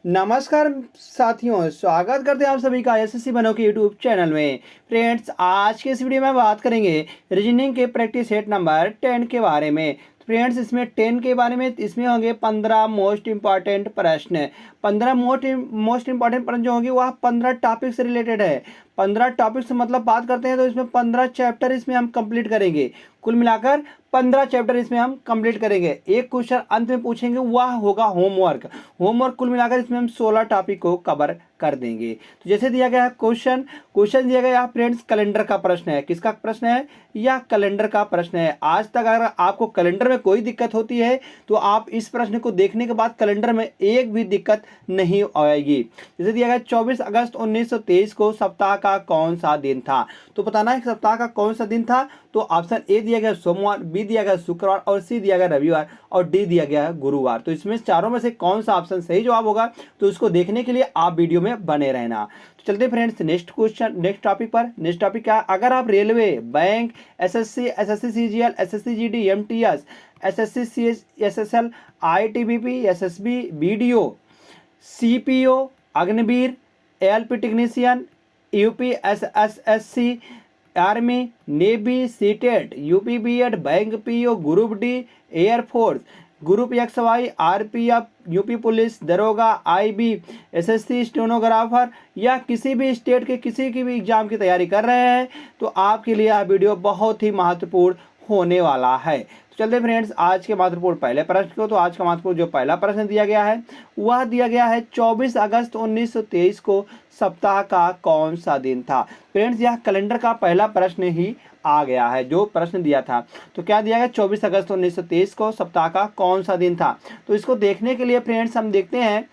नमस्कार साथियों, स्वागत करते हैं आप सभी का एसएससी बनो के यूट्यूब चैनल में। फ्रेंड्स, आज के इस वीडियो में बात करेंगे रीजनिंग के प्रैक्टिस सेट नंबर 10 के बारे में। फ्रेंड्स, इसमें 10 के बारे में इसमें होंगे 15 मोस्ट इंपॉर्टेंट प्रश्न। 15 मोस्ट इंपॉर्टेंट प्रश्न जो होंगे वह 15 टॉपिक से रिलेटेड है। 15 टॉपिक से मतलब बात करते हैं तो इसमें 15 चैप्टर इसमें हम कंप्लीट करेंगे। कुल मिलाकर 15 चैप्टर इसमें हम कंप्लीट करेंगे। एक क्वेश्चन अंत में पूछेंगे, वह होगा होमवर्क। कुल मिलाकर इसमें हम 16 टॉपिक को कवर कर देंगे। तो जैसे दिया गया है क्वेश्चन दिया गया है फ्रेंड्स, कैलेंडर का प्रश्न है। किसका प्रश्न है? यह कैलेंडर का प्रश्न है। आज तक अगर आपको कैलेंडर में कोई दिक्कत होती है तो आप इस प्रश्न को देखने के बाद कैलेंडर में एक भी दिक्कत नहीं आएगी। जैसे दिया गया 24 अगस्त 1923 को सप्ताह का कौन सा दिन था? तो बताना है सप्ताह का कौन सा दिन था। तो ऑप्शन ए दिया गया सोमवार, बी दिया गया शुक्रवार और सी दिया गया रविवार और डी दिया गया गुरुवार। तो इसमें चारों में से कौन सा ऑप्शन सही जवाब होगा, तो उसको देखने के लिए आप वीडियो में बने रहना। तो चलते फ्रेंड्स नेक्स्ट टॉपिक पर। नेक्स्ट टॉपिक क्या? अगर आप railway, bank, SSC CGL, SSC GD, MTS, SSC SSL, ITBP, SSB, BDO, CPO, Agniveer, LP technician, UPSSSC, army, navy, CTET, UP BEd, bank PO, group D, air force, group XY, RPF, UP police, दरोगा, IB, SSC stenographer या किसी भी state के किसी की भी exam की तैयारी कर रहे हैं तो आपके लिए यह वीडियो बहुत ही महत्वपूर्ण होने वाला है। तो चलते फ्रेंड्स आज के महत्वपूर्ण पहले प्रश्न को। तो आज का महत्वपूर्ण जो पहला प्रश्न दिया गया है वह दिया गया है 24 अगस्त 1923 को सप्ताह का कौन सा दिन था। फ्रेंड्स, यह कैलेंडर का पहला प्रश्न ही आ गया है जो प्रश्न दिया था। तो क्या दिया गया? 24 अगस्त 1923 को सप्ताह का कौन सा दिन था। तो इसको देखने के लिए फ्रेंड्स हम देखते हैं,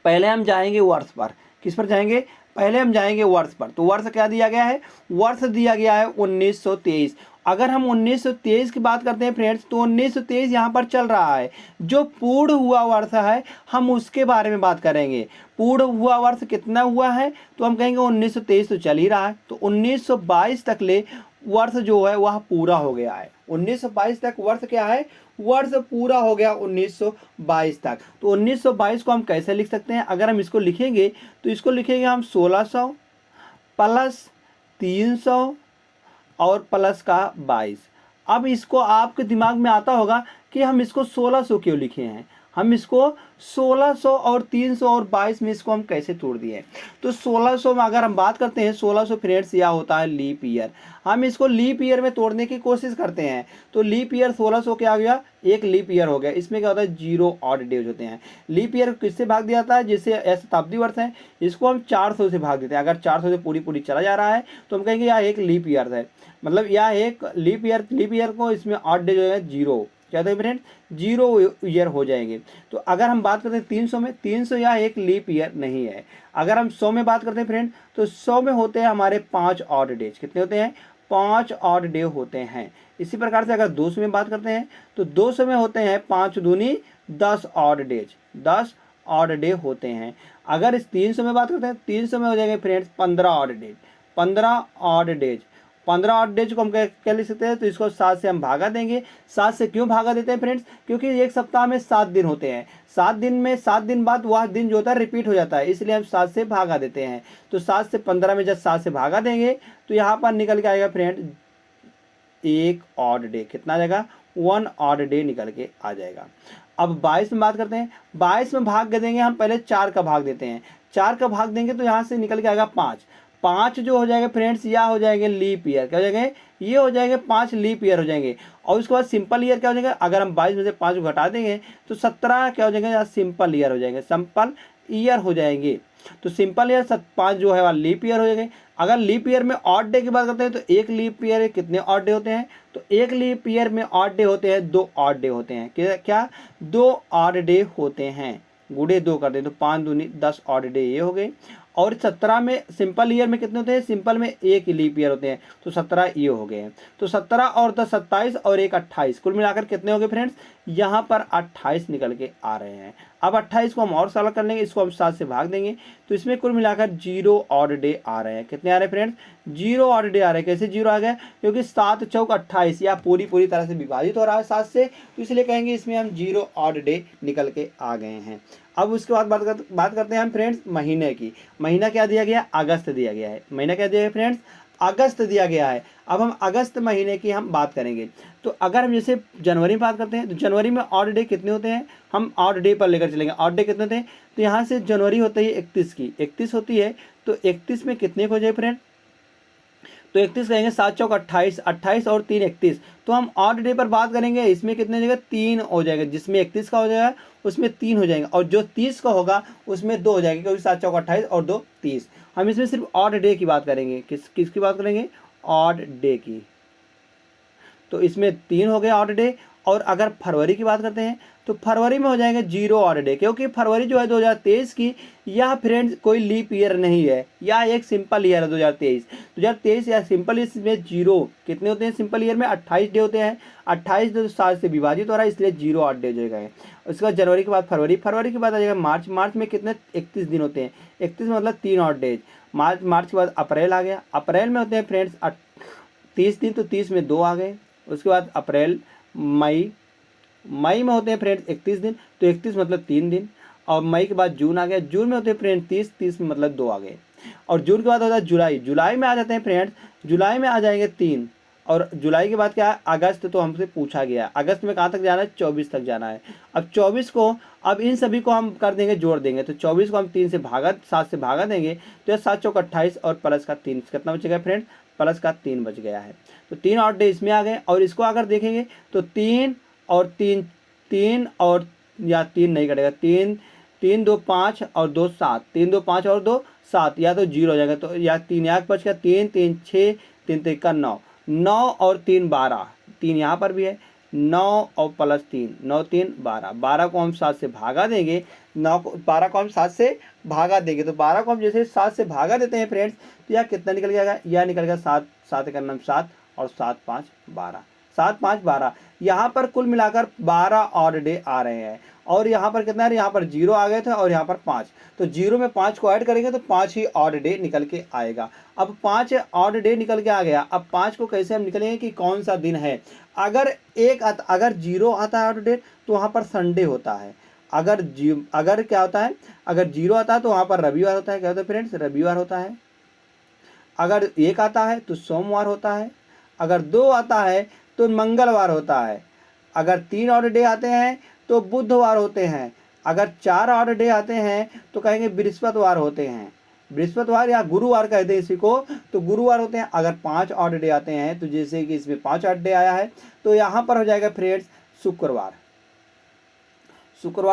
पहले हम जाएंगे वर्ष पर। किस पर जाएंगे? पहले हम जाएंगे वर्ष पर। तो वर्ष क्या दिया गया है? वर्ष दिया गया है 1923। अगर हम 1923 की बात करते हैं फ्रेंड्स तो 1923 यहाँ पर चल रहा है। जो पूर्ण हुआ वर्ष है हम उसके बारे में बात करेंगे। पूर्ण हुआ वर्ष कितना हुआ है तो हम कहेंगे 1923 तो चल ही रहा है। तो 1922 तक ले वर्ष जो है वह पूरा हो गया है। 1922 तक वर्ष क्या है? वर्ष पूरा हो गया 1922 तक। तो 1922 को हम कैसे लिख सकते हैं? अगर हम इसको लिखेंगे तो इसको लिखेंगे हम 1600 प्लस 300 और प्लस का 22। अब इसको आपके दिमाग में आता होगा कि हम इसको 1600 क्यों लिखे हैं। हम इसको 1600 और 300 और 22 में इसको हम कैसे तोड़ दिए। तो 1600 में अगर हम बात करते हैं 1600 फ्रेंड्स यह होता है लीप ईयर। हम इसको लीप ईयर में तोड़ने की कोशिश करते हैं तो लीप ईयर 1600 क्या हो गया? एक लीप ईयर हो गया। इसमें क्या होता है? 0 ऑड डेज होते हैं। लीप ईयर किससे भाग दिया जाता है? जैसे शताब्दी वर्ष है इसको हम 400 से भाग देते हैं। अगर 400 से पूरी चला जा रहा है तो हम कहेंगे यह एक लीप ईयर है, मतलब यह एक लीप ईयर को इसमें ऑड डेज हो जाएगा 0। क्या होता है फ्रेंड? 0 ईयर हो जाएंगे। तो अगर हम बात करते हैं 300 में, 300 यह एक लीप ईयर नहीं है। अगर हम 100 में बात करते हैं फ्रेंड तो 100 में होते हैं हमारे 5 ऑड डेज। कितने होते हैं? 5 ऑड डे होते हैं। इसी प्रकार से अगर 200 में बात करते हैं तो 200 में होते हैं 5 दूनी 10 ऑड डेज, 10 ऑड डे होते हैं। अगर इस 300 में बात करते हैं 300 में हो जाएंगे friends 15 odd days, 15 odd days. 15 odd days को हम क्या लिख सकते हैं? तो इसको 7 से हम भागा देंगे। 7 से क्यों भागा देते हैं फ्रेंड्स? क्योंकि एक सप्ताह में 7 दिन होते हैं। 7 दिन में 7 दिन बाद वह दिन जो होता है रिपीट हो जाता है, इसलिए हम 7 से भागा देते हैं। तो 7 से 15 में जब 7 से भागा देंगे तो यहाँ पर निकल के आएगा फ्रेंड एक ऑड डे। कितना आ जाएगा? 1 ऑड डे निकल के आ जाएगा। अब 22 में बात करते हैं। 22 में भाग देंगे हम, पहले 4 का भाग देते हैं। 4 का भाग देंगे तो यहाँ से निकल के आएगा 5। 5 जो हो जाएगा फ्रेंड्स यह हो जाएंगे लीप ईयर। क्या हो जाएंगे? ये हो जाएंगे 5 लीप ईयर हो जाएंगे। और उसके बाद सिंपल ईयर क्या हो जाएगा? अगर हम 22 में से 5 को घटा देंगे तो 17 क्या हो जाएंगे? या सिंपल ईयर हो जाएंगे, सिंपल ईयर हो जाएंगे। तो सिंपल ईयर 5 जो है वह लीप ईयर हो जाएंगे। अगर लीप ईयर में ऑड डे की बात करते हैं तो एक लीप ईयर में कितने ऑड डे होते हैं? तो एक लीप ईयर में ऑड डे होते हैं 2 ऑड डे होते हैं। क्या? 2 ऑड डे होते हैं। गुड़े 2 कर दें तो 5 दूनी 10 ऑड डे ये हो गए। और 17 में सिंपल ईयर में कितने होते हैं? सिंपल में एक लीप ईयर होते हैं तो 17 ये हो गए हैं। तो 17 और 10 27 और 1 28, कुल मिलाकर कितने हो गए फ्रेंड्स? यहाँ पर 28 निकल के आ रहे हैं। अब 28 को हम और सरल कर लेंगे, इसको हम 7 से भाग देंगे तो इसमें कुल मिलाकर 0 ऑड डे आ रहे हैं। कितने आ रहे हैं फ्रेंड्स? 0 ऑड डे आ रहे हैं। कैसे 0 आ गया? क्योंकि 7 चौक 28 या पूरी तरह से विभाजित हो रहा है 7 से, तो इसलिए कहेंगे इसमें हम 0 ऑड डे निकल के आ गए हैं। अब उसके बाद बात करते हैं हम फ्रेंड्स महीने की। महीना क्या दिया गया, अगस्त दिया गया है। महीना क्या दिया गया फ्रेंड्स, अगस्त दिया गया है। अब हम अगस्त महीने की हम बात करेंगे। तो अगर हम जैसे जनवरी में बात करते हैं तो जनवरी में ऑड डे कितने होते हैं, हम ऑड डे पर लेकर चलेंगे। ऑड डे कितने होते हैं, तो यहाँ से जनवरी होता है 31 की, 31 होती है। तो 31 में कितने हो जाए फ्रेंड, तो 31 कहेंगे 7 चौक 28, 28 और 3 31। तो हम ऑड डे पर बात करेंगे, इसमें कितने हो जाएगा, 3 हो जाएगा। जिसमें 31 का हो जाएगा उसमें 3 हो जाएंगे, और जो 30 का होगा उसमें 2 हो जाएगा, क्योंकि 7 चौक 28 और 2 30। हम इसमें सिर्फ ऑड डे की बात करेंगे। किसकी बात करेंगे, ऑड डे की। तो इसमें 3 हो गए ऑड डे। और अगर फरवरी की बात करते हैं तो फरवरी में हो जाएंगे 0 ऑड डे, क्योंकि फरवरी जो है 2023 की, यह फ्रेंड्स कोई लीप ईयर नहीं है, यह एक सिंपल ईयर है। 2023 या सिंपल ईयर में 0 कितने होते हैं, सिंपल ईयर में 28 डे होते हैं। 28 जो 7 से विभाजित हो रहा है, इसलिए 0 ऑड डे हो जाएगा। उसके बाद जनवरी के बाद फरवरी के बाद आ जाएगा मार्च। मार्च में कितने, 31 दिन होते हैं। 31 मतलब 3 ऑड डेज। मार्च के बाद अप्रैल आ गया। अप्रैल में होते हैं फ्रेंड्स 30 दिन, तो 30 में 2 आ गए। उसके बाद अप्रैल, मई में होते हैं फ्रेंड्स 31 दिन, तो 31 मतलब 3 दिन। और मई के बाद जून आ गया। जून में होते हैं फ्रेंड्स 30 में मतलब 2 आ गए। और जून के बाद होता है जुलाई। जुलाई में आ जाते हैं फ्रेंड्स, जुलाई में आ जाएंगे 3। और जुलाई के बाद क्या है, अगस्त। तो हमसे पूछा गया है अगस्त में कहाँ तक जाना है, 24 तक जाना है। अब 24 को, अब इन सभी को हम कर देंगे, जोड़ देंगे। तो 24 को हम 7 से भागा देंगे, तो 7 चौक 28 और प्लस का 3 कितना बचेगा फ्रेंड्स, प्लस का 3 बच गया है। तो 3 ऑड डे इसमें आ गए। और इसको अगर देखेंगे तो 3 और 3 और, या 3 नहीं कटेगा, 3 2 5 और 2 7, 3 2 5 और 2 7, या तो 0 हो जाएगा। तो या 3 यहाँ बच गया, 3 3 6, 3 3 का 9, 9 और 3 12, 3 यहाँ पर भी है, 9 और प्लस 3, 9 3 12। 12 को हम 7 से भागा देंगे, 12 को हम 7 से भागा देंगे। तो 12 को हम जैसे 7 से भागा देते हैं फ्रेंड्स, तो यह कितना निकल जाएगा, यह निकल गया 7, 7 का नाम 7 और 7 5 12, 7 5 12। यहाँ पर कुल मिलाकर 12 ऑड डे आ रहे हैं। और यहाँ पर कितना है, यहाँ पर 0 आ गए थे और यहाँ पर 5, तो 0 में 5 को ऐड करेंगे तो 5 ही ऑड डे निकल के आएगा। अब 5 ऑड डे निकल के आ गया। अब 5 को कैसे हम निकलेंगे कि कौन सा दिन है। अगर 0 आता है ऑड डे, तो वहाँ पर संडे होता है। अगर क्या होता है, अगर 0 आता है तो वहाँ पर रविवार होता है। क्या होता है फ्रेंड्स, रविवार होता है। अगर 1 आता है तो सोमवार होता है। अगर 2 आता है तो मंगलवार होता है। अगर 3 ऑड डे आते हैं तो बुधवार होते हैं। अगर 4 ऑड डे आते हैं तो कहेंगे बृहस्पतिवार होते हैं। बृहस्पतिवार या गुरुवार कहते हैं इसी को, तो गुरुवार होते हैं। अगर 5 ऑड डे आते हैं, तो जैसे कि इसमें 5 ऑड डे आया है, तो यहाँ पर हो जाएगा फ्रेंड्स शुक्रवार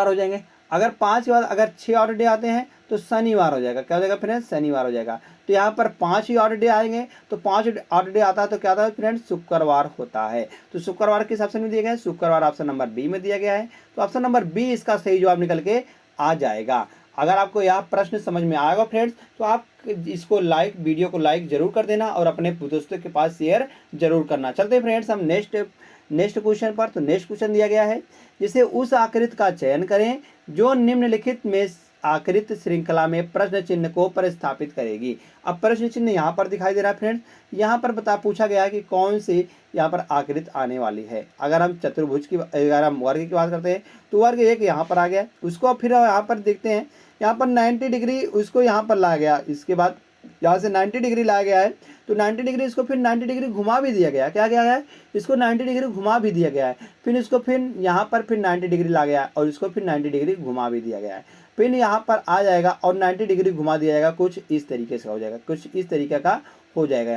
हो जाएंगे। अगर 5 के बाद अगर 6 ऑड डे आते हैं तो शनिवार हो जाएगा। क्या हो जाएगा फ्रेंड्स, शनिवार हो जाएगा। तो यहाँ पर 5 ही ऑड डे आएंगे, तो 5 ऑड डे आता है तो क्या आता है फ्रेंड्स, शुक्रवार होता है। तो शुक्रवार किस ऑप्शन में दिया गया है, शुक्रवार ऑप्शन नंबर बी में दिया गया है। तो ऑप्शन नंबर बी इसका सही जवाब निकल के आ जाएगा। अगर आपको यह प्रश्न समझ में आएगा फ्रेंड्स, तो आप इसको वीडियो को लाइक जरूर कर देना और अपने दोस्तों के पास शेयर जरूर करना। चलते फ्रेंड्स हम नेक्स्ट क्वेश्चन पर। तो नेक्स्ट क्वेश्चन दिया गया है, जिसे उस आकृति का चयन करें जो निम्नलिखित में आकृत श्रृंखला में प्रश्न चिन्ह को प्रतिस्थापित करेगी। अब प्रश्न चिन्ह यहाँ पर दिखाई दे रहा है फ्रेंड्स। यहाँ पर पूछा गया है कि कौन सी यहाँ पर आकृति आने वाली है। अगर हम चतुर्भुज की, अगर हम वर्ग की बात करते हैं तो वर्ग 1 यहाँ पर आ गया। उसको फिर यहाँ पर देखते हैं, यहाँ पर 90 डिग्री उसको यहाँ पर लाया गया। इसके बाद यहाँ से 90 डिग्री लाया गया है, तो 90 डिग्री इसको फिर 90 डिग्री घुमा भी दिया गया। क्या किया गया है, इसको 90 डिग्री घुमा भी दिया गया है। फिर इसको फिर यहाँ पर फिर 90 डिग्री ला गया और इसको फिर 90 डिग्री घुमा भी दिया गया है। फिर यहाँ पर आ जाएगा और 90 डिग्री घुमा दिया जाएगा। कुछ इस तरीके से हो जाएगा, कुछ इस तरीके का हो जाएगा।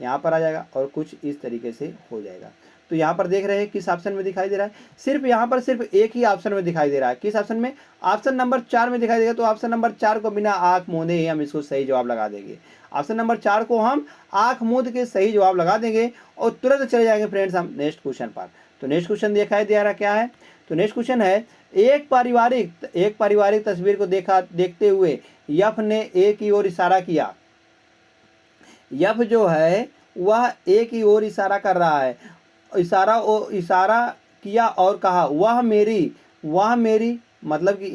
यहाँ पर आ जाएगा और कुछ इस तरीके से हो जाएगा। तो यहाँ पर देख रहे हैं किस ऑप्शन में दिखाई दे रहा है, सिर्फ यहाँ पर सिर्फ एक ही ऑप्शन में दिखाई दे रहा है। किस ऑप्शन में, ऑप्शन नंबर 4 में दिखाई देगा। तो ऑप्शन नंबर 4 को बिना आंख मूंदे ही हम इसको सही जवाब लगा देंगे। ऑप्शन नंबर 4 को हम आंख मूंद के सही जवाब लगा देंगे और तुरंत चले जाएंगे फ्रेंड्स हम नेक्स्ट क्वेश्चन पर। तो नेक्स्ट क्वेश्चन दिखाई दे रहा क्या है, तो नेक्स्ट क्वेश्चन है, एक पारिवारिक तस्वीर को देखते हुए यफ ने ए की ओर इशारा किया। यफ जो है वह ए की ओर इशारा कर रहा है। इशारा किया और कहा वह मेरी मतलब कि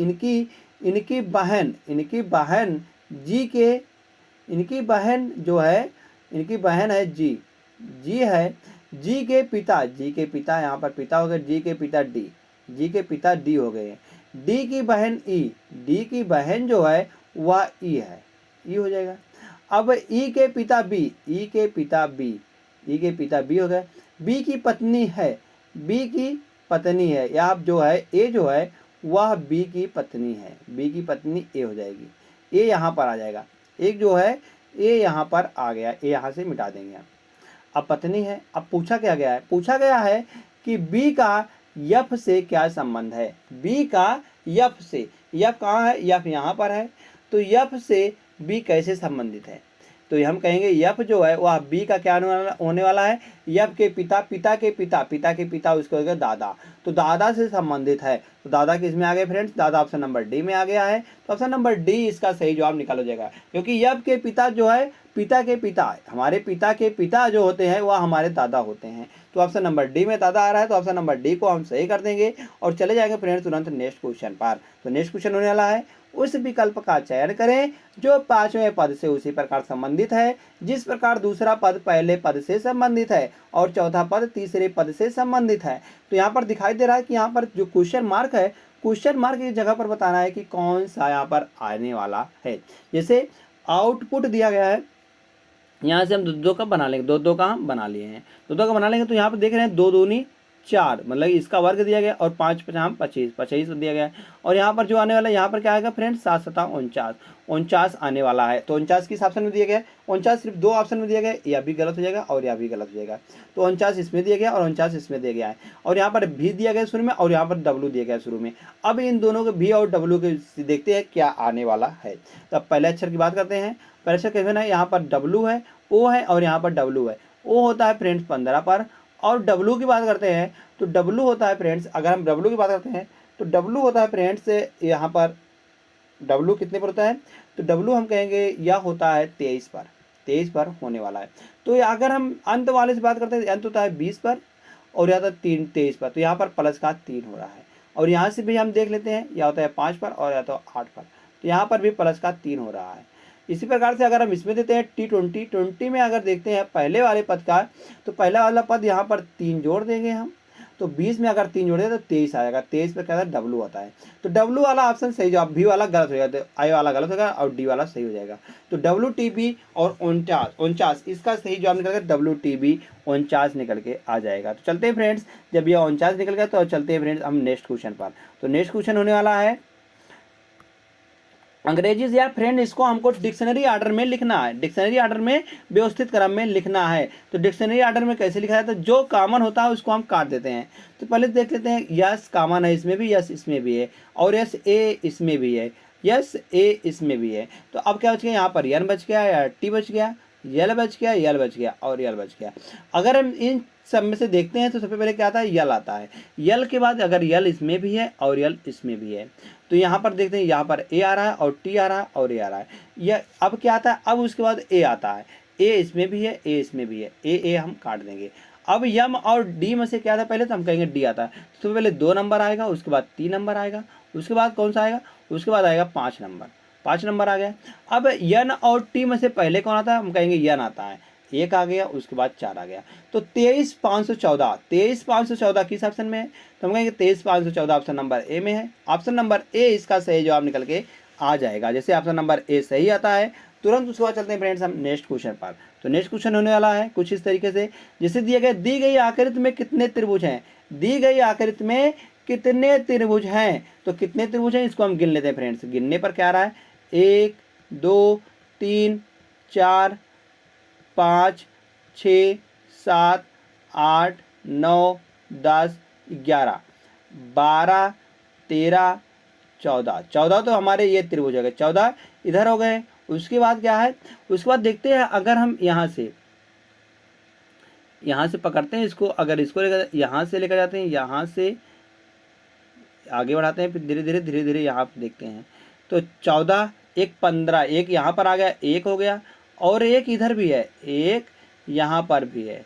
इनकी बहन जी के, इनकी बहन जो है, इनकी बहन है जी है, जी के पिता यहाँ पर पिता हो गए, जी के पिता डी हो गए। डी की बहन ई, डी की बहन जो है वह ई है, ई हो जाएगा। अब ई के पिता बी, ई के पिता बी, ई के पिता बी हो गए। बी की पत्नी है, बी की पत्नी है, या जो है ए जो है वह बी की पत्नी है, बी की पत्नी ए हो जाएगी, ए यहाँ पर आ जाएगा, एक जो है ए यहाँ पर आ गया, ए यहाँ से मिटा देंगे आप। अब पत्नी है, अब पूछा क्या गया है, पूछा गया है कि बी का यफ से क्या संबंध है, बी का यफ से, यफ कहाँ है, यफ यहाँ पर है, तो यफ से बी कैसे संबंधित है, तो हम कहेंगे यफ जो है वह बी का क्या होने वाला है, यफ के पिता, पिता के पिता, पिता के पिता उसको हो गया दादा, तो दादा से संबंधित है, तो दादा किस में आ गए फ्रेंड्स, दादा ऑप्शन नंबर डी में आ गया है, तो ऑप्शन नंबर डी इसका सही जवाब निकाल हो जाएगा, क्योंकि यफ के पिता जो है पिता के पिता, हमारे पिता के पिता जो होते हैं वह हमारे दादा होते हैं, तो ऑप्शन नंबर डी में दादा आ रहा है, तो ऑप्शन नंबर डी को हम सही कर देंगे और चले जाएंगे फ्रेंड्स तुरंत नेक्स्ट क्वेश्चन पर। तो नेक्स्ट क्वेश्चन होने वाला है, उस विकल्प का चयन करें जो पांचवें पद से उसी प्रकार संबंधित है जिस प्रकार दूसरा पद पहले पद से संबंधित है और चौथा पद तीसरे पद से संबंधित है। तो यहाँ पर दिखाई दे रहा है कि यहाँ पर जो क्वेश्चन मार्क है, क्वेश्चन मार्क की जगह पर बताना है कि कौन सा यहाँ पर आने वाला है। जैसे आउटपुट दिया गया है, यहाँ से हम दो दो का बना लेंगे, दो दो का हम बना लिए हैं, दो दो का बना लेंगे, तो यहाँ पर देख रहे हैं दो दूनी 4, मतलब इसका वर्ग दिया गया और 5 5 25 25 दिया गया है, और यहाँ पर जो आने वाला है यहाँ पर क्या आएगा फ्रेंड्स 7 7 49 49 आने वाला है, तो 49 किस ऑप्शन में दिया गया है, 49 सिर्फ दो ऑप्शन में दिया गया है, यह भी गलत हो जाएगा और यह भी गलत हो जाएगा, तो 49 इसमें दिया गया और 49 इसमें दिया गया है, और यहाँ पर भी दिया गया शुरू में और यहाँ पर डब्लू दिया गया शुरू में। अब इन दोनों के भी और डब्लू के देखते हैं क्या आने वाला है। तो अब पहले अक्षर की बात करते हैं, पहले अक्षर कैसे ना, यहाँ पर डब्लू है, ओ है और यहाँ पर डब्लू है, ओ होता है फ्रेंड्स 15 पर, और डब्लू की बात करते हैं तो डब्लू होता है फ्रेंड्स, अगर हम डब्लू की बात करते हैं तो डब्लू होता है फ्रेंड्स यहाँ पर डब्लू कितने पर होता है, तो डब्लू हम कहेंगे यह होता है 23 पर होने वाला है। तो अगर हम अंत वाले से बात करते हैं, अंत होता है 20 पर और यहाँ था 23 पर, तो यहाँ पर प्लस का 3 हो रहा है, और यहाँ से भी हम देख लेते हैं यह होता है 5 पर और या तो 8 पर, तो यहाँ पर भी प्लस का 3 हो रहा है। इसी प्रकार से अगर हम इसमें देते हैं T20 में अगर देखते हैं पहले वाले पद का, तो पहला वाला पद यहाँ पर 3 जोड़ देंगे हम, तो 20 में अगर 3 जोड़े तो 23 आएगा, 23 पर क्या है डब्लू आता है, तो डब्लू वाला ऑप्शन सही जवाब, बी वाला गलत हो जाएगा, तो आई वाला गलत होगा और डी वाला सही हो जाएगा, तो WTB और 49 इसका सही जवाब निकल कर WTB 49 निकल के आ जाएगा। तो चलते हैं फ्रेंड्स, जब यह 49 निकल गया तो चलते हैं फ्रेंड्स हम नेक्स्ट क्वेश्चन पर। तो नेक्स्ट क्वेश्चन होने वाला है अंग्रेजी से, यार फ्रेंड इसको हमको डिक्शनरी ऑर्डर में लिखना है, डिक्शनरी ऑर्डर में व्यवस्थित क्रम में लिखना है। तो डिक्शनरी ऑर्डर में कैसे लिखा जाता है, जो कॉमन होता है उसको हम काट देते हैं। तो पहले देख लेते हैं, यस कॉमन है इसमें भी, यस इसमें भी है, और यस ए इसमें भी है, यस ए इसमें भी है, तो अब क्या बच गया, यहाँ पर यन बच गया या टी बच गया, यल बच गया, यल बच गया और यल बच गया। अगर हम इन सब में से देखते हैं तो सबसे पहले क्या आता है, यल आता है, यल के बाद अगर यल इसमें भी है और यल इसमें भी है, तो यहाँ पर देखते हैं यहाँ पर ए आ रहा है और टी आ रहा है और ए आ रहा है, यह अब क्या आता है, अब उसके बाद ए आता है, ए इसमें भी है, ए इसमें भी है, ए हम काट देंगे। अब यम और डी में से क्या आता है, पहले तो हम कहेंगे डी आता है, तो पहले 2 नंबर आएगा, उसके बाद 3 नंबर आएगा, उसके बाद कौन सा आएगा, उसके बाद आएगा 5 नंबर, 5 नंबर आ गया। अब यन और टी में से पहले कौन आता है, हम कहेंगे यन आता है, 1 आ गया, उसके बाद 4 आ गया, तो 23,514 किस ऑप्शन में है, तो हम कहेंगे 23,514 ऑप्शन नंबर ए में है, ऑप्शन नंबर ए इसका सही जवाब निकल के आ जाएगा। जैसे ऑप्शन नंबर ए सही आता है तुरंत उसके बाद चलते हैं फ्रेंड्स हम नेक्स्ट क्वेश्चन पर। तो नेक्स्ट क्वेश्चन होने वाला है कुछ इस तरीके से, जैसे दिया गया, दी गई आकृति में कितने त्रिभुज हैं, दी गई आकृति में कितने त्रिभुज हैं, तो कितने त्रिभुज हैं इसको हम गिन लेते हैं फ्रेंड्स। गिनने पर क्या आ रहा है, 1 2 3 4 5 6 7 8 9 10 11 12 13 14 14 तो हमारे ये त्रिभुज हो गए, 14 इधर हो गए। उसके बाद क्या है, उसके बाद देखते हैं अगर हम यहाँ से पकड़ते हैं इसको, अगर इसको लेकर यहाँ से लेकर जाते हैं, यहाँ से आगे बढ़ाते हैं, फिर धीरे धीरे यहाँ पर देखते हैं, तो 14 1 15, एक यहाँ पर आ गया, 1 हो गया, और एक इधर भी है, एक यहाँ पर भी है,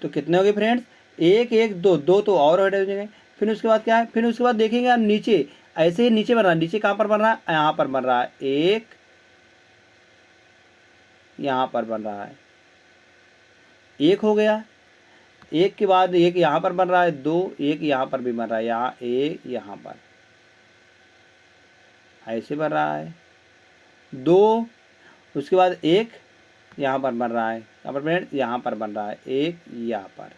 तो कितने हो गए फ्रेंड्स, 1 1 2 2 तो और हो जाएंगे। फिर उसके बाद क्या है, फिर उसके बाद देखेंगे हम नीचे, ऐसे ही नीचे बन रहा है, नीचे कहाँ पर बन रहा है, यहाँ पर बन रहा है, 1 यहाँ पर बन रहा है, 1 हो गया, एक के बाद एक यहाँ पर बन रहा है, 2 एक यहाँ पर भी बन रहा है, यहाँ एक यहाँ पर ऐसे बन रहा है, 2 उसके बाद एक यहाँ पर बन रहा है, यहाँ पर फ्रेंड्स यहाँ पर बन रहा है, एक यहाँ पर।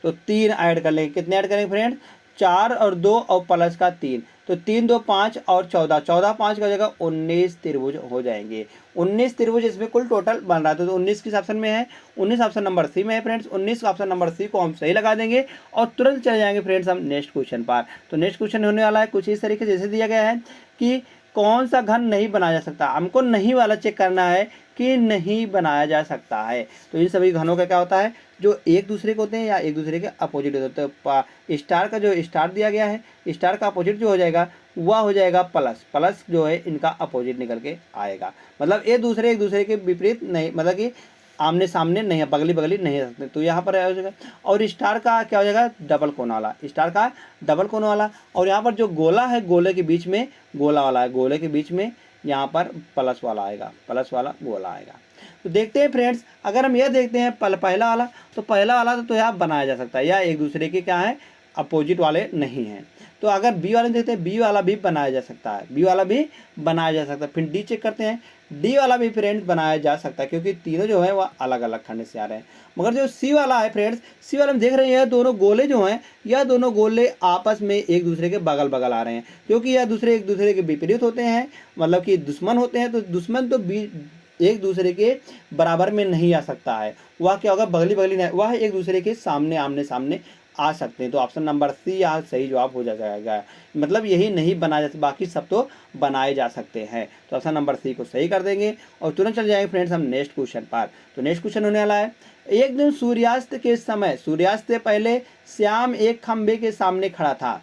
तो 3 ऐड कर लेंगे, कितने ऐड करेंगे फ्रेंड्स? 4 और 2 और प्लस का 3, तो 3 2 5 और 14, 14 5 का जगह 19 त्रिभुज हो जाएंगे। 19 त्रिभुज इसमें कुल टोटल बन रहा था, तो 19 किस ऑप्शन में है? 19 ऑप्शन नंबर सी में है फ्रेंड्स। 19 ऑप्शन नंबर सी को हम सही लगा देंगे और तुरंत चले जाएंगे फ्रेंड्स हम नेक्स्ट क्वेश्चन पर। तो नेक्स्ट क्वेश्चन होने वाला है कुछ इस तरीके से, जैसे दिया गया है कि कौन सा घन नहीं बनाया जा सकता। हमको नहीं वाला चेक करना है कि नहीं बनाया जा सकता है। तो इन सभी घनों का क्या होता है, जो एक दूसरे के होते हैं या एक दूसरे के अपोजिट होते हैं। तो स्टार का जो स्टार दिया गया है, स्टार का अपोजिट जो हो जाएगा वह हो जाएगा प्लस, प्लस जो है इनका अपोजिट निकल के आएगा। मतलब एक दूसरे के विपरीत नहीं, मतलब कि आमने सामने नहीं है, बगली बगली नहीं रख सकते। तो यहाँ पर हो जाएगा, और स्टार का क्या हो जाएगा? डबल कोना वाला, स्टार का डबल कोना वाला। और यहाँ पर जो गोला है, गोले के बीच में गोला वाला है, गोले के बीच में यहाँ पर प्लस वाला आएगा, प्लस वाला गोला आएगा। तो देखते हैं फ्रेंड्स, अगर हम यह देखते हैं पहला वाला, तो पहला वाला तो यहाँ बनाया जा सकता है, या एक दूसरे के क्या है? अपोजिट वाले नहीं हैं। तो अगर बी वाले देखते हैं, बी वाला भी बनाया जा सकता है, बी वाला भी बनाया जा सकता है। फिर डी चेक करते हैं, डी वाला भी फ्रेंड्स बनाया जा सकता है, क्योंकि तीनों जो है वह अलग अलग खंड से आ रहे हैं। मगर जो सी वाला है फ्रेंड्स, सी वाला हम देख रहे हैं दोनों गोले जो हैं, यह दोनों गोले आपस में एक दूसरे के बगल बगल आ रहे हैं, क्योंकि यह एक दूसरे के विपरीत होते हैं, मतलब कि दुश्मन होते हैं। तो दुश्मन तो एक दूसरे के बराबर में नहीं आ सकता है, वह क्या होगा? बगली बगली नहीं, वह एक दूसरे के सामने आमने सामने आ सकते हैं। तो ऑप्शन नंबर सी यहाँ सही जवाब हो जाएगा। मतलब यही नहीं बनाया जा, बाकी सब तो बनाए जा सकते हैं। तो ऑप्शन नंबर सी को सही कर देंगे और तुरंत चल जाएंगे फ्रेंड्स हम नेक्स्ट क्वेश्चन पर। तो नेक्स्ट क्वेश्चन होने वाला है, एक दिन सूर्यास्त के समय, सूर्यास्त से पहले श्याम एक खंबे के सामने खड़ा था।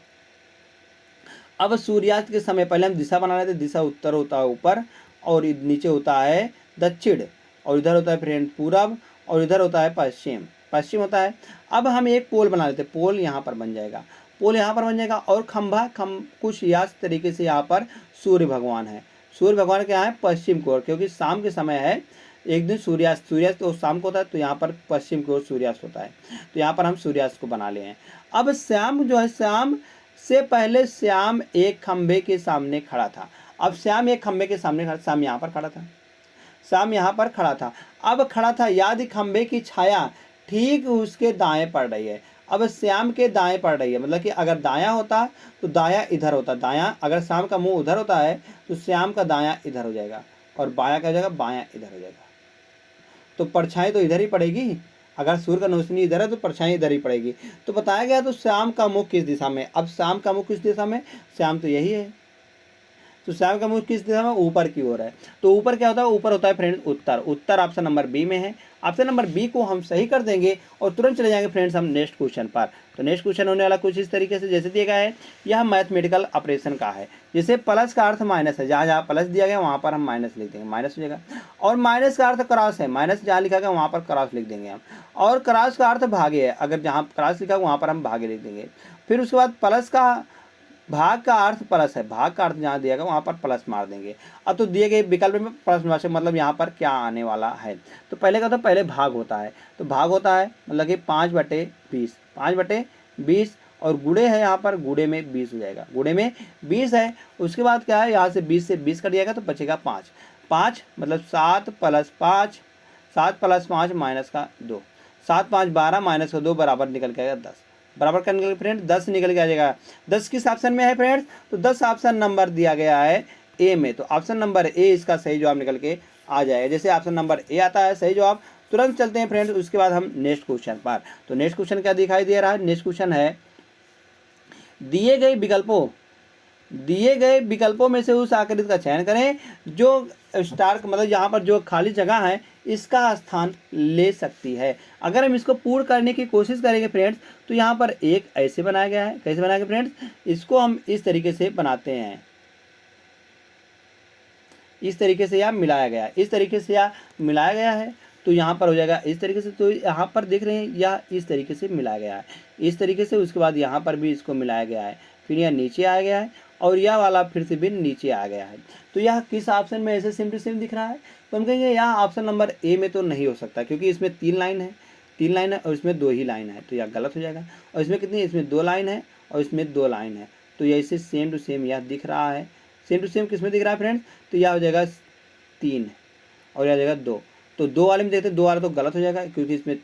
अब सूर्यास्त के समय, पहले हम दिशा बना रहे थे, दिशा उत्तर होता है ऊपर, और नीचे होता है दक्षिण, और इधर होता है फ्रेंड पूरब, और इधर होता है पश्चिम, पश्चिम होता है। अब हम एक पोल बना लेते हैं, पोल यहाँ पर बन जाएगा, पोल यहाँ पर बन जाएगा, और खंभा कुछ इस तरीके से यहाँ पर सूर्य भगवान है। सूर्य भगवान क्या है? पश्चिम की ओर, क्योंकि शाम के समय है, एक दिन सूर्यास्त, सूर्यास्त तो शाम को होता है, तो यहाँ पर पश्चिम की ओर सूर्यास्त होता है। तो यहाँ पर हम सूर्यास्त को बना ले हैं। अब श्याम जो है, श्याम से पहले श्याम एक खंभे के सामने खड़ा था। अब श्याम एक खंभे के सामने खड़ा, श्याम यहाँ पर खड़ा था, श्याम यहाँ पर खड़ा था। अब खड़ा था, याद खंभे की छाया ठीक उसके दाएं पड़ रही है। अब श्याम के दाएं पड़ रही है, मतलब कि अगर दायां होता तो दायां इधर होता, दायां अगर श्याम का मुंह उधर होता है तो श्याम का दायां इधर हो जाएगा, और बायां क्या हो जाएगा? बायां इधर हो जाएगा। तो परछाई तो इधर ही पड़ेगी, अगर सूर्य का रोशनी इधर है तो परछाई इधर ही पड़ेगी। तो बताया गया तो श्याम का मुख किस दिशा में? अब श्याम का मुख किस दिशा में? श्याम तो यही है, तो श्याम का मुख किस दिशा में? ऊपर की ओर है। तो ऊपर क्या होता है? ऊपर होता है फ्रेंड्स उत्तर। उत्तर ऑप्शन नंबर बी में है। ऑप्शन नंबर बी को हम सही कर देंगे और तुरंत चले जाएंगे फ्रेंड्स हम नेक्स्ट क्वेश्चन पर। तो नेक्स्ट क्वेश्चन होने वाला कुछ इस तरीके से, जैसे दिया गया है, यह मैथमेटिकल ऑपरेशन का है। जैसे प्लस का अर्थ माइनस है, जहाँ जहाँ प्लस दिया गया वहाँ पर हम माइनस लिख देंगे, माइनस हो जाएगा। और माइनस का अर्थ क्रॉस है, माइनस जहाँ लिखा गया वहाँ पर क्रॉस लिख देंगे हम। और क्रॉस का अर्थ भागे है, अगर जहाँ क्रॉस लिखा वहाँ पर हम भागे लिख देंगे। फिर उसके बाद प्लस का भाग का अर्थ प्लस है, भाग का अर्थ जहाँ दिया गया वहाँ पर प्लस मार देंगे। अब तो दिए गए विकल्प में प्लस मार से मतलब यहाँ पर क्या आने वाला है। तो पहले का तो पहले भाग होता है, तो भाग होता है मतलब कि 5/20, 5/20, और गुणे है यहाँ पर, गुणे में 20 हो जाएगा, गुणे में 20 है। उसके बाद क्या है, यहाँ से 20 से 20 कट जाएगा तो बचेगा 5, 5 मतलब 7 + 5, 7 + 5 माइनस का 2, 7 5 12 माइनस का 2 बराबर निकल के आएगा 10, बराबर का निकल फ्रेंड 10 निकल के आ जाएगा। 10 किस ऑप्शन में है फ्रेंड्स? तो 10 ऑप्शन नंबर दिया गया है ए में, तो ऑप्शन नंबर ए इसका सही जवाब निकल के आ जाएगा। जैसे ऑप्शन नंबर ए आता है सही जवाब। तुरंत चलते हैं फ्रेंड्स उसके बाद हम नेक्स्ट क्वेश्चन पर। तो नेक्स्ट क्वेश्चन क्या दिखाई दे रहा है? नेक्स्ट क्वेश्चन है, दिए गए विकल्पों में से उस आकृति का चयन करें जो स्टार मतलब यहाँ पर जो खाली जगह है इसका स्थान ले सकती है। अगर हम इसको पूर्ण करने की कोशिश करेंगे फ्रेंड्स, तो यहाँ पर एक ऐसे बनाया गया है। कैसे बनाया गया फ्रेंड्स? इसको हम इस तरीके से बनाते हैं, इस तरीके से यहाँ मिलाया गया है, इस तरीके से यहाँ मिलाया गया है, तो यहाँ पर हो जाएगा इस तरीके से। तो यहाँ पर देख रहे हैं यह इस तरीके से मिलाया गया है, इस तरीके से। उसके बाद यहाँ पर भी इसको मिलाया गया है, फिर यह नीचे आ गया है, और यह वाला फिर से भी नीचे आ गया है। तो यह किस ऑप्शन में ऐसे सेम टू सेम दिख रहा है? तो हम कहेंगे यहाँ ऑप्शन नंबर ए में तो नहीं हो सकता, क्योंकि इसमें 3 लाइन है, 3 लाइन है और इसमें 2 ही लाइन है, तो यह गलत हो जाएगा। और इसमें कितनी, इसमें 2 लाइन है और इसमें 2 लाइन है, तो यह इसे सेम टू सेम यह दिख रहा है। सेम टू सेम किसमें दिख रहा है फ्रेंड्स, तो यह हो जाएगा 3 और यह हो जाएगा 2। तो 2 वाले में देखते हैं, 2 वाला तो गलत हो जाएगा, क्योंकि इसमें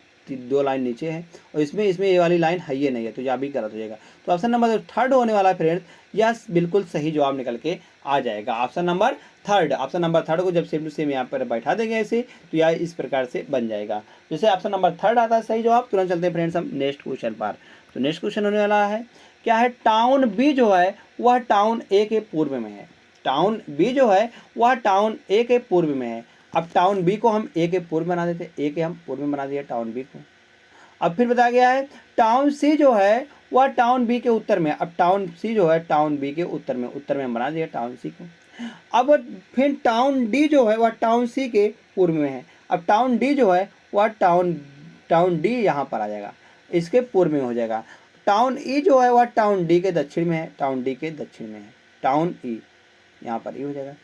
2 लाइन नीचे है और इसमें ये वाली लाइन है ये नहीं है, तो यह भी गलत हो जाएगा। तो ऑप्शन नंबर थर्ड होने वाला है फ्रेंड्स, यह बिल्कुल सही जवाब निकल के आ जाएगा। Option number third, option number third को जब सेम टू सेम यहाँ पर बैठा देंगे ऐसे, तो यह इस प्रकार से बन जाएगा। जैसे ऑप्शन नंबर थर्ड आता है सही जवाब। तुरंत चलते हैं फ्रेंड्स हम नेक्स्ट क्वेश्चन पर। तो नेक्स्ट क्वेश्चन होने वाला है क्या है, टाउन बी जो है वह टाउन ए के पूर्व में है। टाउन बी जो है वह टाउन ए के पूर्व में है। अब टाउन बी को हम ए के पूर्व बना देते, ए के हम पूर्व में बना दिया टाउन बी को। अब फिर बताया गया है टाउन सी जो है वह टाउन बी के उत्तर में। अब टाउन सी जो है टाउन बी के उत्तर में हम बना दिया टाउन सी को। अब फिर टाउन डी जो है वह टाउन सी के पूर्व में है। अब टाउन डी जो है वह टाउन डी यहाँ पर आ जाएगा, इसके पूर्व में हो जाएगा। टाउन ई जो है वह टाउन डी के दक्षिण में है, टाउन डी के दक्षिण में है, टाउन ई यहाँ पर ई हो जाएगा।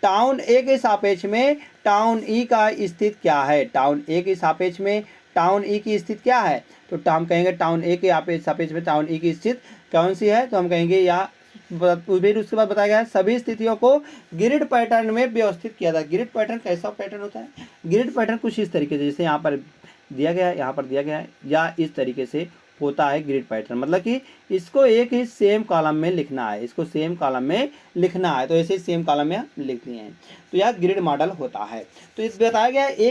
टाउन ए के सापेक्ष में टाउन ई का स्थित क्या है, टाउन ए के सापेक्ष में टाउन ई की स्थिति क्या है, तो हम कहेंगे टाउन ए के सापेक्ष में टाउन ई की स्थिति कौन सी है, तो हम कहेंगे या फिर उसके बाद बताया गया है सभी स्थितियों को ग्रिड पैटर्न में व्यवस्थित किया था। ग्रिड पैटर्न कैसा पैटर्न होता है, ग्रिड पैटर्न कुछ इस तरीके से, जैसे यहाँ पर दिया गया है, यहाँ पर दिया गया है, या इस तरीके से होता है ग्रिड पैटर्न। मतलब कि इसको एक ही सेम कॉलम में लिखना है, इसको सेम कॉलम में लिखना है, तो ऐसे ही सेम कॉलम में लिख दिए हैं, तो यह ग्रिड मॉडल होता है। तो इस बताया गया है ए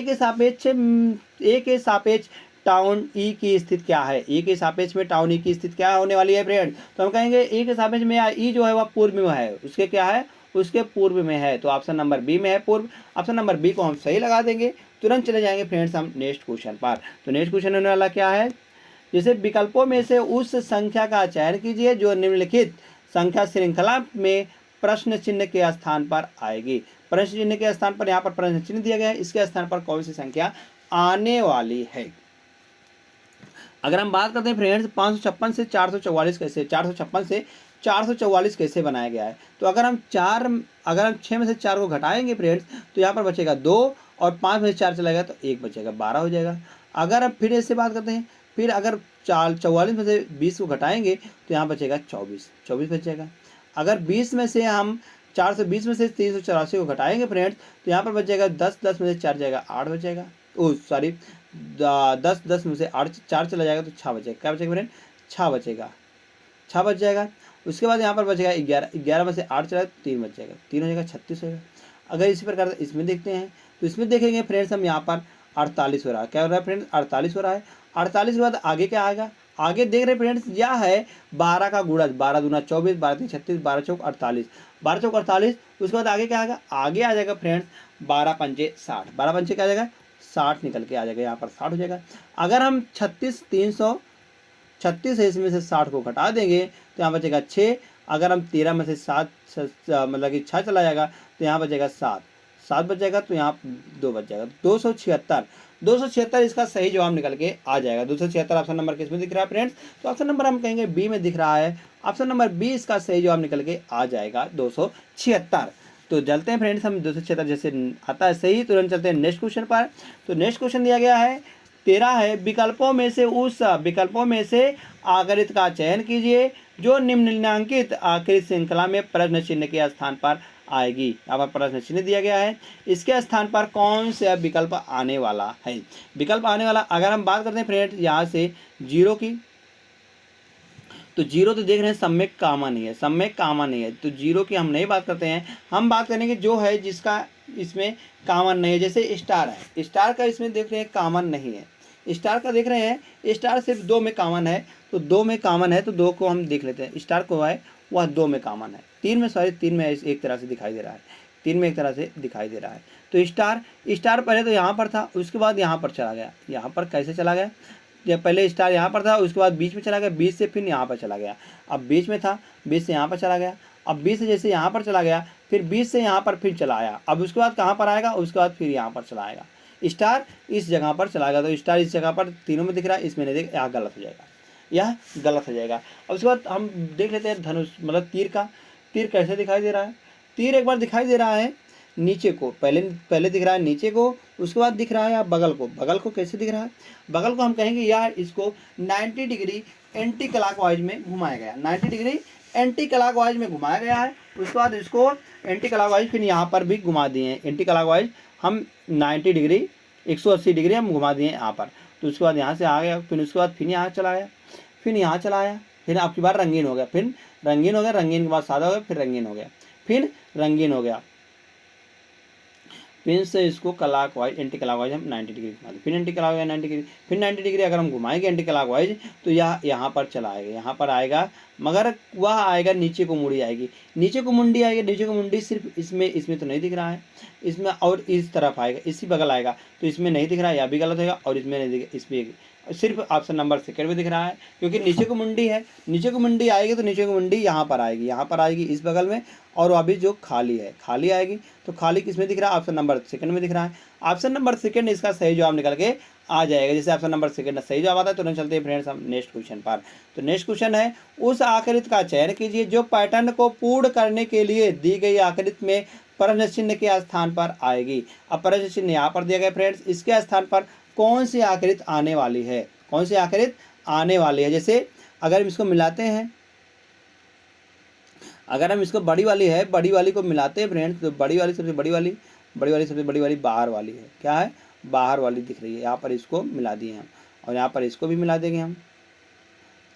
के सापेक्ष टाउन ई की स्थिति क्या है, ए के सापेक्ष में टाउन ई की स्थिति क्या होने वाली है फ्रेंड, तो हम कहेंगे ए के सापेक्ष में ई जो है वह पूर्व में है, उसके क्या है, उसके पूर्व में है, तो ऑप्शन नंबर बी में है पूर्व। ऑप्शन नंबर बी को हम सही लगा देंगे। तुरंत चले जाएंगे फ्रेंड्स हम नेक्स्ट क्वेश्चन पर। तो नेक्स्ट क्वेश्चन होने वाला क्या है, जैसे विकल्पों में से उस संख्या का चयन कीजिए जो निम्नलिखित संख्या श्रृंखला में प्रश्न चिन्ह के स्थान पर आएगी। प्रश्न चिन्ह के स्थान पर यहाँ पर प्रश्न चिन्ह दिया गया है, इसके स्थान पर कौन सी संख्या आने वाली है। अगर हम बात करते हैं फ्रेंड्स 556 से 444 कैसे, 456 से 444 कैसे बनाया गया है, तो अगर हम 6 में से 4 को घटाएंगे फ्रेंड्स, तो यहाँ पर बचेगा 2 और 5 में से 4 चला गया तो 1 बचेगा, 12 हो जाएगा। अगर हम फिर ऐसे बात करते हैं, फिर अगर 44 में से 20 को घटाएंगे तो यहाँ बचेगा 24 बच जाएगा। अगर 20 में से हम 420 में से 384 को घटाएंगे फ्रेंड्स, तो यहाँ पर बच जाएगा 10 में से 4 जाएगा 8 बच जाएगा। ओ सॉरी 10 में से 8 4 चला जाएगा तो 6 बचेगा। क्या बचेगा फ्रेंड, 6 बचेगा, 6 बच जाएगा। उसके बाद यहाँ पर बचेगा 11 में से 8 चला तो 3 बच जाएगा, 3 हो जाएगा 36 होगा। अगर इसी प्रकार से इसमें देखते हैं, तो इसमें देखेंगे फ्रेंड्स हम यहाँ पर 48 हो रहा है। क्या हो रहा है फ्रेंड्स, 48 हो रहा है। 48 के बाद आगे क्या आएगा, आगे देख रहे फ्रेंड्स यह है 12 का गुणज, 12 दूना 24, 12 तीन 36, 12 चौक 48, 12 चौक 48। उसके बाद आगे क्या आएगा, आगे आ जाएगा फ्रेंड्स 12 पंचे 60, 12 पंचे क्या आ जाएगा 60 निकल के आ जाएगा, यहाँ पर 60 हो जाएगा। अगर हम 336 है, इसमें से 60 को घटा देंगे तो यहाँ बचेगा 6। अगर हम 13 में से 7 मतलब कि 6 चला जाएगा तो यहाँ बचेगा 7 बच जाएगा, तो यहाँ 2 बच जाएगा, 276 इसका सही जवाब निकल के आ जाएगा। 276 ऑप्शन नंबर किसमें दिख रहा है फ्रेंड्स, तो ऑप्शन नंबर हम कहेंगे बी में दिख रहा है। ऑप्शन नंबर बी इसका सही जवाब निकल के आ जाएगा 276। तो चलते हैं फ्रेंड्स हम 276 जैसे आता है सही, तुरंत चलते हैं नेक्स्ट क्वेश्चन पर। तो नेक्स्ट क्वेश्चन दिया गया है 13 है, विकल्पों में से आकृति का चयन कीजिए जो निम्नलिखित आकृति श्रृंखला में प्रश्न चिन्ह के स्थान पर आएगी। यहाँ पर प्रश्न चिन्ह दिया गया है, इसके स्थान पर कौन सा विकल्प आने वाला है। विकल्प आने वाला अगर हम बात करते हैं फ्रेंड्स यहाँ से 0 की, तो 0 तो देख रहे हैं सम्यक कॉमन ही है, तो 0 की हम नहीं बात करते हैं। हम बात करेंगे जो है जिसका इसमें कॉमन नहीं है, जैसे स्टार है, स्टार का इसमें देख रहे हैं कॉमन नहीं है। स्टार का देख रहे हैं, स्टार सिर्फ 2 में कॉमन है, तो 2 में कॉमन है, तो 2 को हम देख लेते हैं। स्टार को है वह 2 में कॉमन है, 3 में एक तरह से दिखाई दे रहा है, 3 में एक तरह से दिखाई दे रहा है। तो स्टार पहले तो यहाँ पर था, उसके बाद यहाँ पर चला गया। यहाँ पर कैसे चला गया, जब पहले स्टार यहाँ पर था, उसके बाद बीच में चला गया, बीच से फिर यहाँ पर चला गया। अब बीच में था, बीच से यहाँ पर चला गया। अब बीच से जैसे यहाँ पर चला गया, फिर बीच से यहाँ पर फिर चला आया। अब उसके बाद कहाँ पर आएगा, उसके बाद फिर यहाँ पर चला आएगा। स्टार इस जगह पर चला गया, तो स्टार इस जगह पर तीनों में दिख रहा है, इसमें नहीं दिख, यहाँ गलत हो जाएगा, यह गलत हो जाएगा। अब उसके बाद हम देख लेते हैं धनुष मतलब तीर का, तीर कैसे दिखाई दे रहा है। तीर एक बार दिखाई दे रहा है, नीचे को, पहले पहले दिख रहा है नीचे को, उसके बाद दिख रहा है आप बगल को। बगल को कैसे दिख रहा है? बगल को हम कहेंगे यार इसको 90 डिग्री एंटी क्लॉकवाइज में घुमाया गया, 90 डिग्री एंटी क्लॉकवाइज में घुमाया गया है। उसके बाद इसको एंटी क्लॉकवाइज फिर यहाँ पर भी घुमा दिए हैं, एंटी क्लॉकवाइज हम 90 डिग्री 180 डिग्री हम घुमा दिए यहाँ पर। तो उसके बाद यहाँ से आ गया, फिर उसके बाद फिर यहाँ चला आया, फिर यहाँ चला आया, फिर आपकी बार रंगीन हो गया, फिर रंगीन हो गया, रंगीन के बाद सादा हो गया, फिर रंगीन हो गया, फिर रंगीन हो गया। फिर से इसको क्लॉकवाइज एंटी क्लॉकवाइज हम 90 डिग्री घुमा दें, फिर एंटी क्लॉकवाइज 90 डिग्री, फिर 90 डिग्री अगर हम घुमाएंगे एंटी क्लॉकवाइज तो यह यहाँ पर चला आएगा, यहाँ पर आएगा, मगर वह आएगा नीचे को मुड़ी आएगी, नीचे को मुंडी आएगी। नीचे को मुंडी सिर्फ इसमें तो नहीं दिख रहा है, इसमें और इस तरफ आएगा, इसी बगल आएगा, तो इसमें नहीं दिख रहा है, यह भी गलत होगा, और इसमें नहीं दिख, इसमें सिर्फ ऑप्शन नंबर सेकंड में दिख रहा है, क्योंकि नीचे को मुंडी है, नीचे को मुंडी आएगी तो नीचे को मुंडी यहाँ पर आएगी, यहाँ पर आएगी इस बगल में, और अभी जो खाली है खाली आएगी, तो खाली किसमें दिख रहा है? ऑप्शन नंबर सेकंड में दिख रहा है। ऑप्शन नंबर सेकंड इसका सही जवाब निकल के आ जाएगा। जैसे ऑप्शन नंबर सेकंड सही जवाब आता है, तुरंत चलते हैं फ्रेंड्स हम नेक्स्ट क्वेश्चन पर। तो नेक्स्ट क्वेश्चन है, उस आकृति का चयन कीजिए जो पैटर्न को पूर्ण करने के लिए दी गई आकृति में प्रश्न चिन्ह के स्थान पर आएगी। अब प्रश्न चिन्ह यहाँ पर दिया गया फ्रेंड्स, इसके स्थान पर कौन सी आकृति आने वाली है? कौन सी आकृति आने वाली है? जैसे अगर हम इसको मिलाते हैं, अगर हम इसको बड़ी वाली है, बड़ी वाली को मिलाते हैं फ्रेंड्स, तो बड़ी वाली सबसे बड़ी वाली सबसे बड़ी वाली बाहर वाली है। क्या है? बाहर वाली दिख रही है। यहाँ पर इसको मिला दिए हम, और यहाँ पर इसको भी मिला देंगे हम,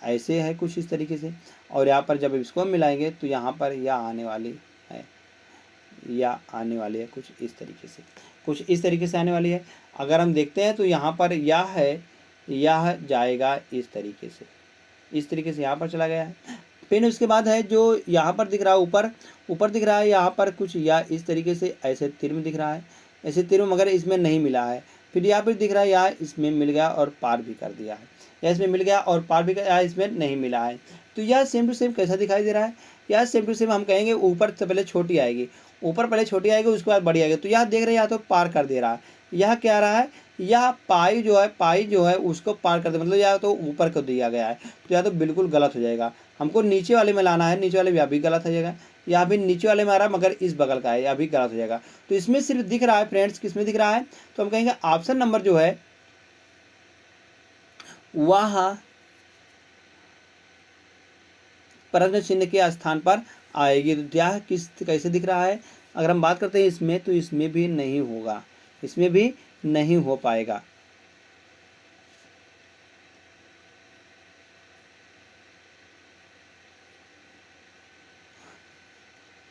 ऐसे है कुछ इस तरीके से। और यहाँ पर जब इसको मिलाएंगे तो यहाँ पर यह आने वाली है, या आने वाली है कुछ इस तरीके से, कुछ इस तरीके से आने वाली है। अगर हम देखते हैं तो यहाँ पर यह है, यह जाएगा इस तरीके से, इस तरीके से यहाँ पर चला गया है। फिर उसके बाद है जो यहाँ पर दिख रहा है, ऊपर दिख रहा है, यहाँ पर कुछ या इस तरीके से ऐसे तिरम दिख रहा है, ऐसे तिरम, मगर इसमें नहीं मिला है। फिर यहाँ पर दिख रहा है, यहाँ इसमें मिल गया और पार भी कर दिया है, या इसमें मिल गया और पार भी कर, या इसमें नहीं मिला है। तो यह सेम टू सेम कैसा दिखाई दे रहा है? यह सेम टू सेम हम कहेंगे ऊपर से पहले छोटी आएगी, ऊपर पहले छोटी आएगी, उसके बाद बड़ी आएगी। तो यह देख रहे हैं, या तो पार कर दे रहा है, यह क्या रहा है, यह पाई जो है उसको पार कर दे, मतलब या तो ऊपर को दिया गया है, तो या तो बिल्कुल गलत हो जाएगा। हमको नीचे वाले में लाना है, नीचे वाले में यह भी गलत हो जाएगा, या भी नीचे वाले में आ रहा है मगर इस बगल का है, यह भी गलत हो जाएगा। तो इसमें सिर्फ दिख रहा है फ्रेंड्स, किसमें दिख रहा है? तो हम कहेंगे ऑप्शन नंबर जो है वह प्रश्न चिन्ह के स्थान पर आएगी। तो यह कैसे दिख रहा है? अगर हम बात करते हैं इसमें, तो इसमें भी नहीं होगा, इसमें भी नहीं हो पाएगा।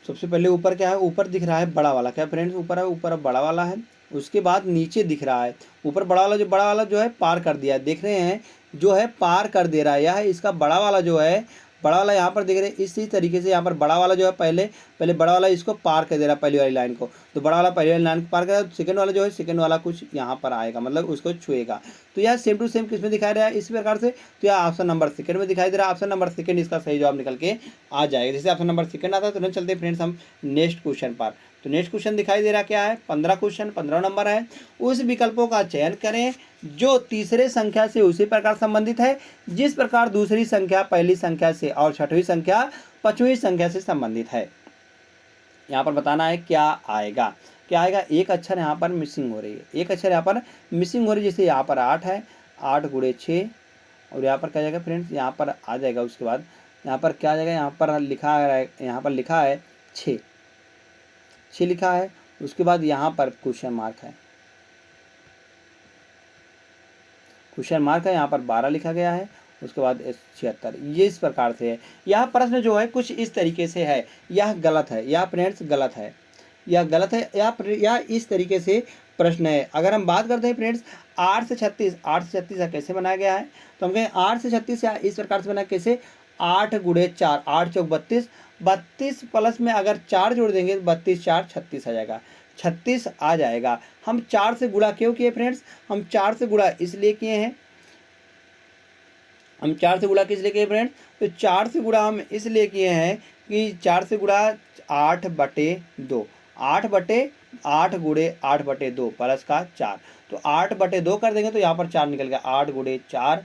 सबसे पहले ऊपर क्या है? ऊपर दिख रहा है बड़ा वाला, क्या फ्रेंड्स? ऊपर है, ऊपर बड़ा वाला है, उसके बाद नीचे दिख रहा है ऊपर बड़ा वाला जो है पार कर दिया, देख रहे हैं जो है पार कर दे रहा है। यह इसका बड़ा वाला जो है, बड़ा वाला यहाँ पर देख रहे हैं, इसी तरीके से यहाँ पर बड़ा वाला जो है पहले बड़ा वाला इसको पार कर दे रहा है, पहली वाली लाइन को। तो बड़ा वाला पहली वाली लाइन को पार कर, सेकंड वाला जो है, सेकंड वाला कुछ यहाँ पर आएगा, मतलब उसको छुएगा। तो यह सेम टू सेम किसमें दिखाई दे रहा है? इस प्रकार से। तो यह ऑप्शन नंबर सेकंड में दिखाई दे रहा है। ऑप्शन नंबर सेकंड इसका सही जवाब निकल के आ जाएगा। जैसे ऑप्शन नंबर सेकंड आता है, तो चलते हैं फ्रेंड्स हम नेक्स्ट क्वेश्चन पर। तो नेक्स्ट क्वेश्चन दिखाई दे रहा क्या है? 15 क्वेश्चन, 15 नंबर है। उस विकल्पों का चयन करें जो तीसरे संख्या से उसी प्रकार संबंधित है जिस प्रकार दूसरी संख्या पहली संख्या से और छठवीं संख्या पांचवी संख्या से संबंधित है। यहाँ पर बताना है क्या आएगा, क्या आएगा? एक अक्षर यहाँ पर मिसिंग हो रही है, एक अक्षर यहाँ पर मिसिंग हो रही है। जैसे यहाँ पर 8 है, 8 गुणे 6, और यहाँ पर क्या जाएगा फ्रेंड्स? यहाँ पर आ जाएगा। उसके बाद यहाँ पर क्या आ जाएगा? यहाँ पर लिखा है, यहाँ पर लिखा है 6 लिखा है। उसके बाद यहाँ पर क्वेश्चन मार्क है, क्वेश्चन मार्क है, यहाँ पर 12 लिखा गया है। उसके बाद 76, ये इस प्रकार से है। यह प्रश्न जो है कुछ इस तरीके से है, यह गलत है, यह फ्रेंड्स गलत है, यह गलत है, यह इस तरीके से प्रश्न है। अगर हम बात करते हैं फ्रेंड्स 8 से 36 कैसे बनाया गया है? तो हम कहें 8 से 36 इस प्रकार से बना, कैसे? 8 गुणे 4, 8 चौक 32, 32 प्लस में अगर 4 जोड़ देंगे तो 32 4 36 आ जाएगा, 36 आ जाएगा। हम 4 से गुणा क्यों किए फ्रेंड्स? हम 4 से गुणा इसलिए किए हैं, हम 4 से गुणा किस लिए किए फ्रेंड्स? तो 4 से गुणा हम इसलिए किए हैं कि 4 से गुणा 8/2, 8 गुणे 8/2 प्लस का 4, तो 8/2 कर देंगे तो यहाँ पर 4 निकल गया, 8 गुणे 4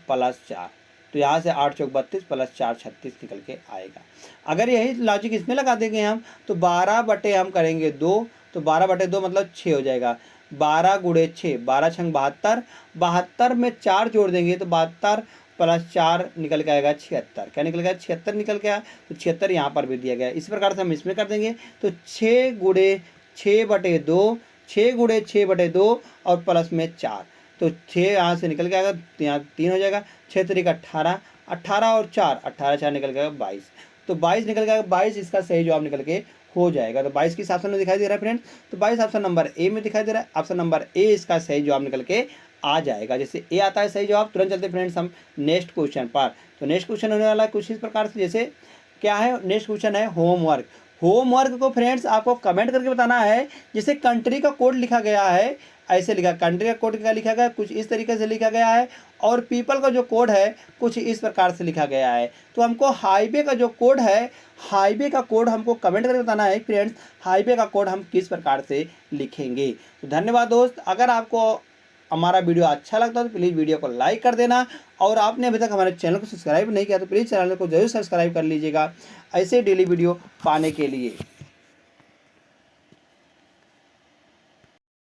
प्लस 4, तो यहाँ से 8 चौक 32 प्लस 4 36 निकल के आएगा। अगर यही लॉजिक इसमें लगा देंगे हम, तो 12 बटे हम करेंगे 2, तो 12/2 मतलब 6 हो जाएगा। 12 गुणे 6, 12 छंग 72, 72 में 4 जोड़ देंगे तो 72 प्लस 4 निकल के आएगा 76। क्या निकल गया? 76 निकल के आया। तो 76 यहाँ पर भी दिया गया। इस प्रकार से हम इसमें कर देंगे। तो 6 गुणे 6/2, 6 गुणे 6/2 और प्लस में 4, तो 6 यहाँ से निकल के आएगा, तो यहाँ 3 हो जाएगा। 6 तरीका 18, 18 और 4, 18 4 निकल के आएगा 22, तो 22 निकल के आएगा। 22 इसका सही जवाब निकल के हो जाएगा। तो 22 किस ऑप्शन में दिखाई दे रहा है फ्रेंड्स? तो 22 ऑप्शन नंबर ए में दिखाई दे रहा है। ऑप्शन नंबर ए इसका सही जवाब निकल के आ जाएगा। जैसे ए आता है सही जवाब, तुरंत चलते फ्रेंड्स हम नेक्स्ट क्वेश्चन पर। तो नेक्स्ट क्वेश्चन होने वाला है कुछ इस प्रकार से, जैसे क्या है नेक्स्ट क्वेश्चन है होमवर्क। होमवर्क को फ्रेंड्स आपको कमेंट करके बताना है। जैसे कंट्री का कोड लिखा गया है, ऐसे लिखा, कंट्री का कोड क्या लिखा गया है, कुछ इस तरीके से लिखा गया है। और पीपल का जो कोड है कुछ इस प्रकार से लिखा गया है। तो हमको हाईवे का जो कोड है, हाईवे का कोड हमको कमेंट करके बताना है फ्रेंड्स, हाईवे का कोड हम किस प्रकार से लिखेंगे। तो धन्यवाद दोस्त। अगर आपको हमारा वीडियो अच्छा लगता है तो प्लीज़ वीडियो को लाइक कर देना, और आपने अभी तक हमारे चैनल को सब्सक्राइब नहीं किया तो प्लीज़ चैनल को जरूर सब्सक्राइब कर लीजिएगा ऐसे डेली वीडियो पाने के लिए।